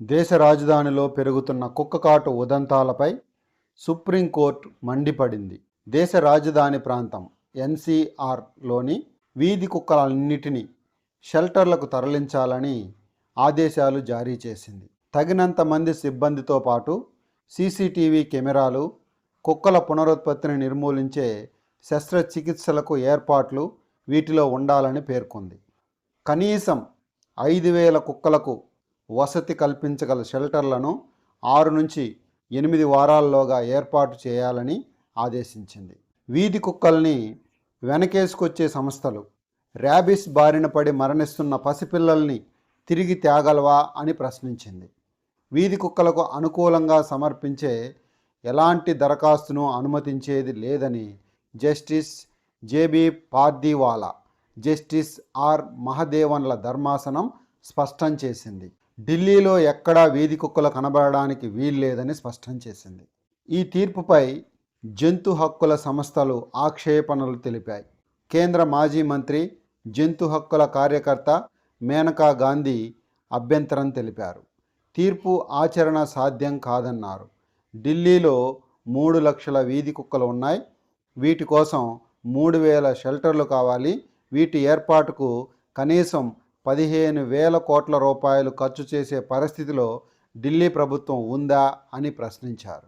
దేశ రాజధానిలో పెరుగుతున్న కుక్కకాటు ఉదంతాలపై సుప్రీంకోర్టు మండిపడింది. దేశ రాజధాని ప్రాంతం ఎన్సీఆర్లోని వీధి కుక్కలన్నిటినీ షెల్టర్లకు తరలించాలని ఆదేశాలు జారీ చేసింది. తగినంత మంది సిబ్బందితో పాటు సీసీటీవీ కెమెరాలు, కుక్కల పునరుత్పత్తిని నిర్మూలించే శస్త్రచికిత్సలకు ఏర్పాట్లు వీటిలో ఉండాలని పేర్కొంది. కనీసం 5,000 కుక్కలకు వసతి కల్పించగల షెల్టర్లను 6 నుంచి 8 వారాల్లోగా ఏర్పాటు చేయాలని ఆదేశించింది. వీధి కుక్కల్ని వెనకేసుకొచ్చే సంస్థలు ర్యాబిస్ బారిన పడి మరణిస్తున్న పసిపిల్లల్ని తిరిగి తేగలవా అని ప్రశ్నించింది. వీధి కుక్కలకు అనుకూలంగా సమర్పించే ఎలాంటి దరఖాస్తును అనుమతించేది లేదని justice JB Pardiwala, justice R మహదేవన్ల ధర్మాసనం స్పష్టం చేసింది. ఢిల్లీలో ఎక్కడా వీధి కుక్కలు కనబడడానికి వీల్లేదని స్పష్టం చేసింది. ఈ తీర్పుపై జంతు హక్కుల సంస్థలు ఆక్షేపణలు తెలిపాయి. కేంద్ర మాజీ మంత్రి, జంతు హక్కుల కార్యకర్త మేనకా గాంధీ అభ్యంతరం తెలిపారు. తీర్పు ఆచరణ సాధ్యం కాదన్నారు. ఢిల్లీలో 3 లక్షల వీధి కుక్కలు ఉన్నాయి. వీటి కోసం 3,000 షెల్టర్లు కావాలి. వీటి ఏర్పాటుకు కనీసం 15,000 కోట్ల రూపాయలు ఖర్చు చేసే పరిస్థితిలో ఢిల్లీ ప్రభుత్వం ఉందా అని ప్రశ్నించారు.